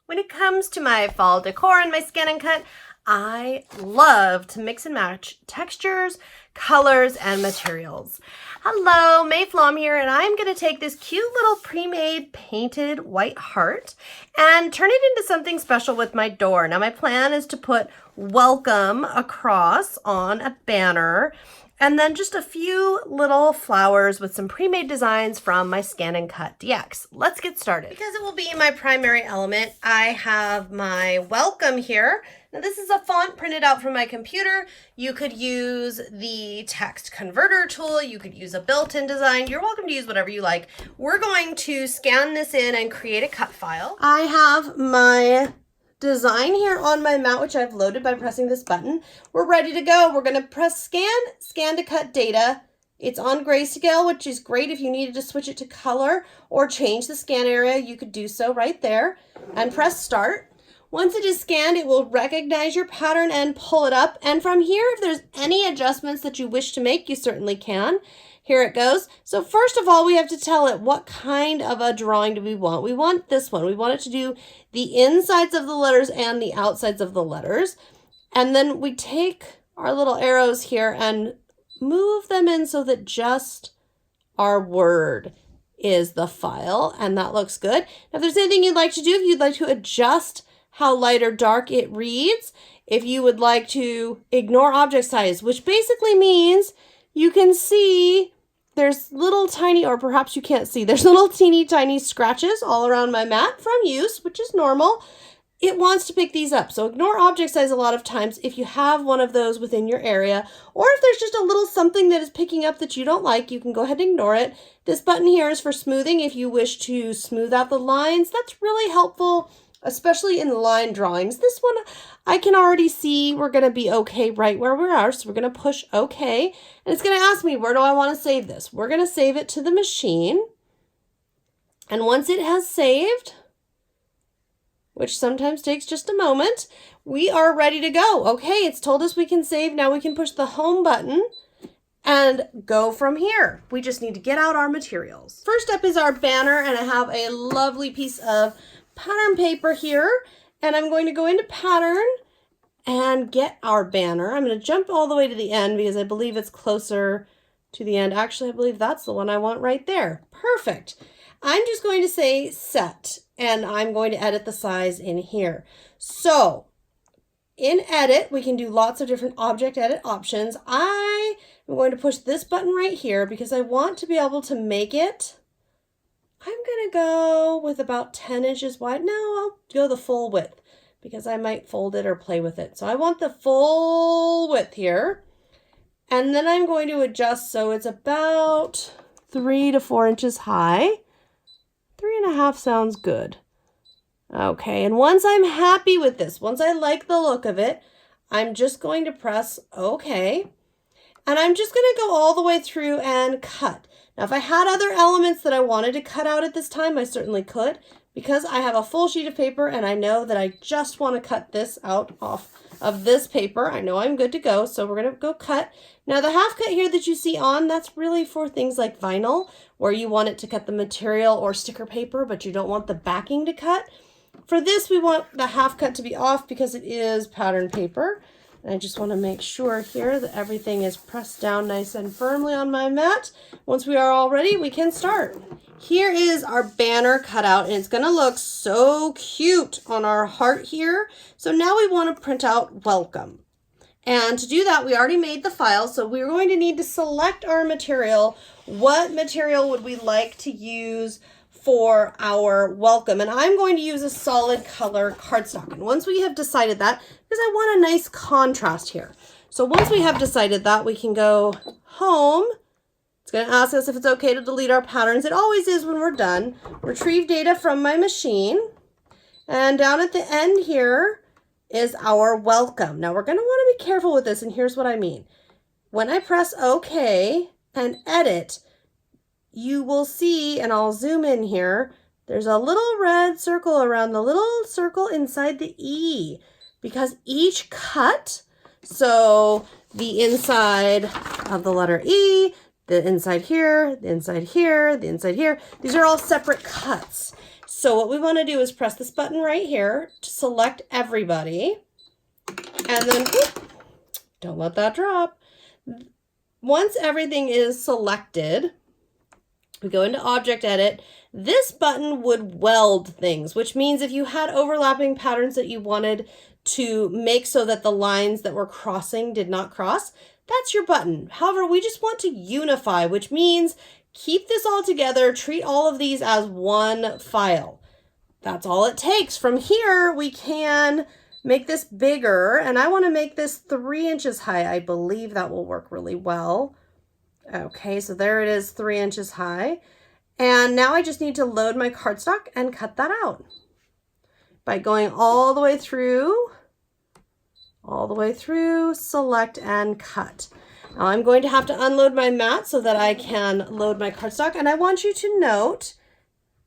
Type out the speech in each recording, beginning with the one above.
When it comes to my fall decor and my ScanNCut, I love to mix and match textures, colors, and materials. Hello, May Flaum here, and I'm going to take this cute little pre-made painted white heart and turn it into something special with my door. Now, my plan is to put welcome across on a banner, and then just a few little flowers with some pre-made designs from my ScanNCut DX. Let's get started. Because it will be my primary element, I have my welcome here. Now this is a font printed out from my computer. You could use the text converter tool. You could use a built-in design. You're welcome to use whatever you like. We're going to scan this in and create a cut file. I have my design here on my mat, which I've loaded by pressing this button. We're ready to go. We're going to press scan to cut data. It's on grayscale, which is great if you needed to switch it to color or change the scan area. You could do so right there and press start. Once it is scanned, it will recognize your pattern and pull it up. And from here, if there's any adjustments that you wish to make, you certainly can. Here it goes. So first of all, we have to tell it what kind of a drawing do we want. We want this one. We want it to do the insides of the letters and the outsides of the letters. And then we take our little arrows here and move them in so that just our word is the file. And that looks good. Now, if there's anything you'd like to do, if you'd like to adjust how light or dark it reads, if you would like to ignore object size, which basically means you can see there's little tiny, or perhaps you can't see, there's little teeny tiny scratches all around my mat from use, which is normal. It wants to pick these up. So ignore object size a lot of times if you have one of those within your area, or if there's just a little something that is picking up that you don't like, you can go ahead and ignore it. This button here is for smoothing. If you wish to smooth out the lines, that's really helpful, especially in line drawings. This one, I can already see we're going to be okay right where we are. So we're going to push OK. And it's going to ask me, where do I want to save this? We're going to save it to the machine. And once it has saved, which sometimes takes just a moment, we are ready to go. Okay, it's told us we can save. Now we can push the home button and go from here. We just need to get out our materials. First up is our banner, and I have a lovely piece of pattern paper here, and I'm going to go into pattern and get our banner. I'm going to jump all the way to the end because I believe it's closer to the end. Actually, I believe that's the one I want right there. Perfect. I'm just going to say set, and I'm going to edit the size in here. So in edit, we can do lots of different object edit options. I am going to push this button right here because I want to be able to make it. I'm going to go with about 10 inches wide. No, I'll go the full width because I might fold it or play with it. So I want the full width here. And then I'm going to adjust so it's about 3 to 4 inches high. 3.5 sounds good. Okay, and once I'm happy with this, once I like the look of it, I'm just going to press OK. And I'm just going to go all the way through and cut. Now, if I had other elements that I wanted to cut out at this time, I certainly could. Because I have a full sheet of paper and I know that I just want to cut this out off of this paper, I know I'm good to go. So we're going to go cut. Now, the half cut here that you see on, that's really for things like vinyl, where you want it to cut the material or sticker paper, but you don't want the backing to cut. For this, we want the half cut to be off because it is pattern paper. And I just want to make sure here that everything is pressed down nice and firmly on my mat. Once we are all ready, we can start. Here is our banner cut out, and it's going to look so cute on our heart here. So now we want to print out welcome. And to do that, we already made the file, so we're going to need to select our material. What material would we like to use for our welcome? And I'm going to use a solid color cardstock. And once we have decided that, because I want a nice contrast here. So once we have decided that, we can go home. It's going to ask us if it's okay to delete our patterns. It always is when we're done. Retrieve data from my machine. And down at the end here is our welcome. Now we're going to want to be careful with this, and here's what I mean. When I press OK and edit, you will see, and I'll zoom in here, there's a little red circle around the little circle inside the E, because each cut, so the inside of the letter E, the inside here, the inside here, the inside here, these are all separate cuts. So what we want to do is press this button right here to select everybody. And then, whoop, don't let that drop. Once everything is selected, we go into Object Edit. This button would weld things, which means if you had overlapping patterns that you wanted to make so that the lines that were crossing did not cross, that's your button. However, we just want to unify, which means keep this all together, treat all of these as one file. That's all it takes. From here, we can make this bigger, and I want to make this 3 inches high. I believe that will work really well. Okay, so there it is, 3 inches high. And now I just need to load my cardstock and cut that out by going all the way through, select and cut. Now I'm going to have to unload my mat so that I can load my cardstock. And I want you to note,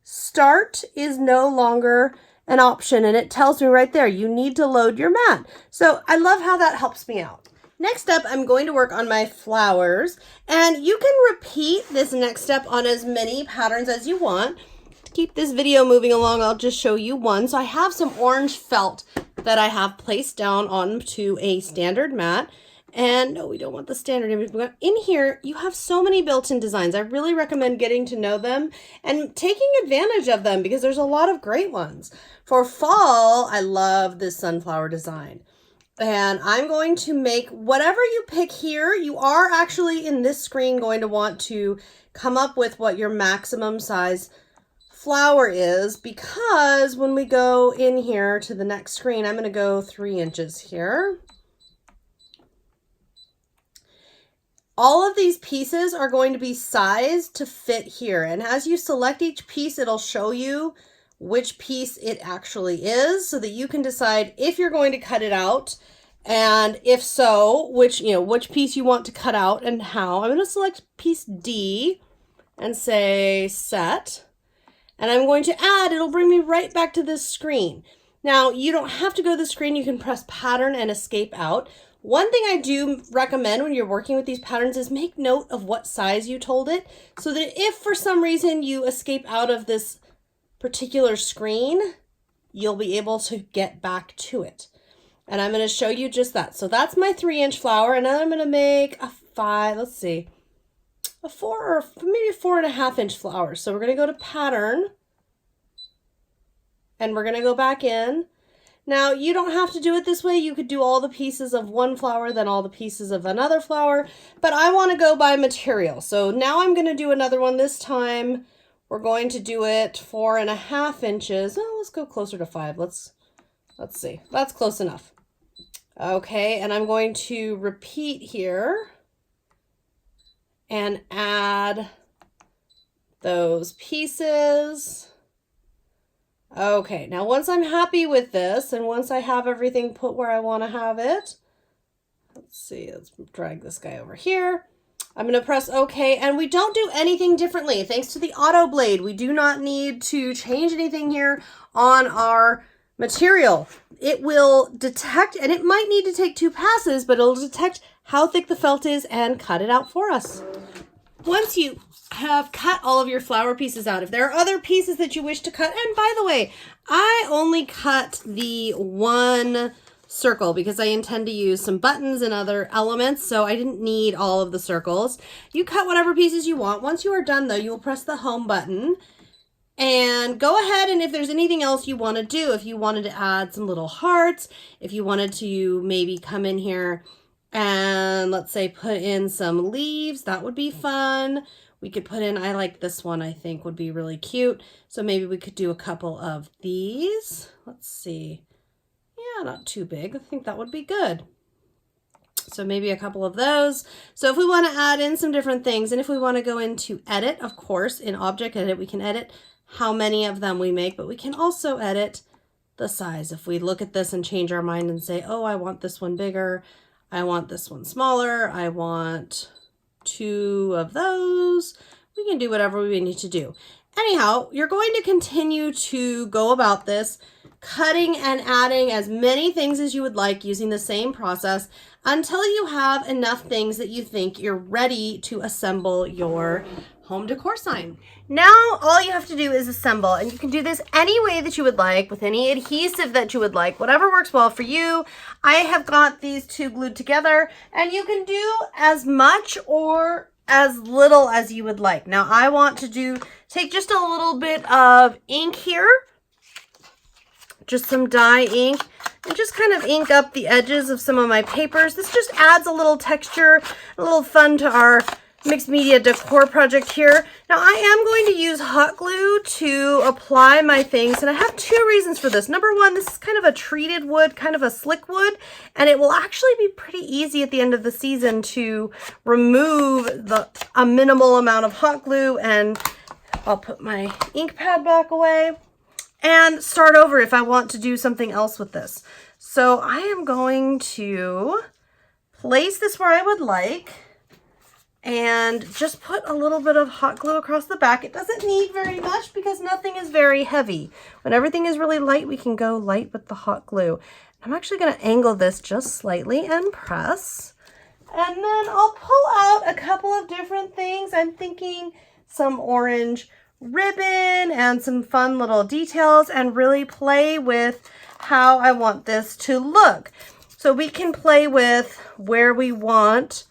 start is no longer an option, and it tells me right there, you need to load your mat. So I love how that helps me out. Next up, I'm going to work on my flowers, and you can repeat this next step on as many patterns as you want. To keep this video moving along, I'll just show you one. So I have some orange felt that I have placed down onto a standard mat. And no, we don't want the standard image. In here, you have so many built-in designs. I really recommend getting to know them and taking advantage of them because there's a lot of great ones. For fall, I love this sunflower design. And I'm going to make whatever you pick here. You are actually in this screen going to want to come up with what your maximum size flower is, because when we go in here to the next screen, I'm going to go 3 inches here. All of these pieces are going to be sized to fit here. And as you select each piece, it'll show you which piece it actually is so that you can decide if you're going to cut it out, and if so, which piece you want to cut out and how. I'm going to select piece D and say set, and I'm going to add. It'll bring me right back to this screen. Now, you don't have to go to the screen. You can press pattern and escape out. One thing I do recommend when you're working with these patterns is make note of what size you told it, so that if for some reason you escape out of this particular screen, you'll be able to get back to it. And I'm going to show you just that. So that's my 3-inch flower, and then I'm going to make a 4 or maybe 4.5-inch flower. So we're going to go to pattern, and we're going to go back in. Now, you don't have to do it this way. You could do all the pieces of one flower, then all the pieces of another flower, but I want to go by material. So now I'm going to do another one. This time we're going to do it 4.5 inches. Oh, let's go closer to 5. Let's see. That's close enough. Okay, and I'm going to repeat here and add those pieces. Okay, now once I'm happy with this and once I have everything put where I want to have it, let's see, let's drag this guy over here. I'm going to press OK, and we don't do anything differently. Thanks to the auto blade, we do not need to change anything here on our material. It will detect, and it might need to take 2 passes, but it'll detect how thick the felt is and cut it out for us. Once you have cut all of your flower pieces out, if there are other pieces that you wish to cut, and by the way, I only cut the one circle because I intend to use some buttons and other elements, so I didn't need all of the circles. You cut whatever pieces you want. Once you are done though, you will press the home button and go ahead, and if there's anything else you want to do, if you wanted to add some little hearts, if you wanted to maybe come in here and let's say put in some leaves, that would be fun. We could put in, I like this one, I think would be really cute. So maybe we could do a couple of these. Let's see. Yeah, not too big. I think that would be good. So maybe a couple of those. So if we want to add in some different things, and if we want to go into edit, of course, in Object Edit, we can edit how many of them we make, but we can also edit the size. If we look at this and change our mind and say, oh, I want this one bigger, I want this one smaller, I want 2 of those, we can do whatever we need to do. Anyhow, you're going to continue to go about this, cutting and adding as many things as you would like using the same process until you have enough things that you think you're ready to assemble your home decor sign. Now all you have to do is assemble, and you can do this any way that you would like, with any adhesive that you would like, whatever works well for you. I have got these two glued together, and you can do as much or as little as you would like. Now I want to take just a little bit of ink here, just some dye ink, and just kind of ink up the edges of some of my papers. This just adds a little texture, a little fun to our mixed media decor project here. Now I am going to use hot glue to apply my things, and I have two reasons for this. Number one, this is kind of a treated wood, kind of a slick wood, and it will actually be pretty easy at the end of the season to remove a minimal amount of hot glue, and I'll put my ink pad back away and start over if I want to do something else with this. So I am going to place this where I would like, and just put a little bit of hot glue across the back. It doesn't need very much because nothing is very heavy. When everything is really light, we can go light with the hot glue. I'm actually going to angle this just slightly and press. And then I'll pull out a couple of different things. I'm thinking some orange ribbon and some fun little details, and really play with how I want this to look. So we can play with where we want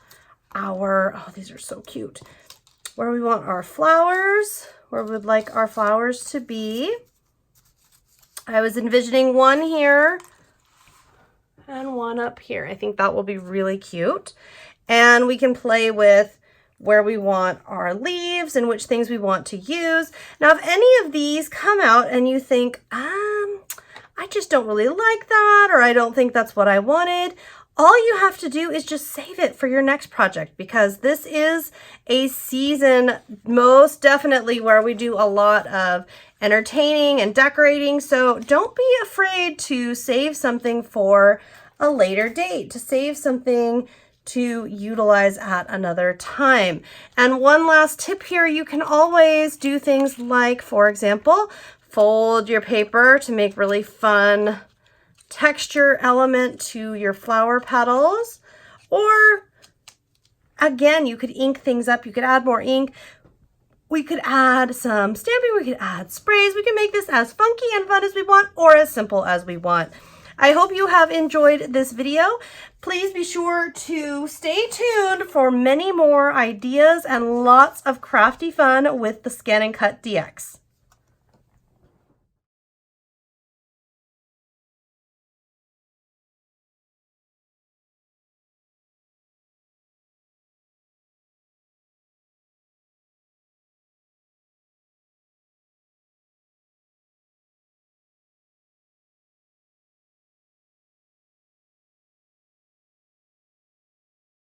oh, these are so cute, where we want our flowers, where we would like our flowers to be. I was envisioning one here and one up here. I think that will be really cute. And we can play with where we want our leaves and which things we want to use. Now, if any of these come out and you think, I just don't really like that, or I don't think that's what I wanted, all you have to do is just save it for your next project, because this is a season most definitely where we do a lot of entertaining and decorating. So don't be afraid to save something for a later date, to save something to utilize at another time. And one last tip here, you can always do things like, for example, fold your paper to make really fun texture element to your flower petals. Or again, you could ink things up. You could add more ink. We could add some stamping. We could add sprays. We can make this as funky and fun as we want, or as simple as we want. I hope you have enjoyed this video. Please be sure to stay tuned for many more ideas and lots of crafty fun with the ScanNCut DX.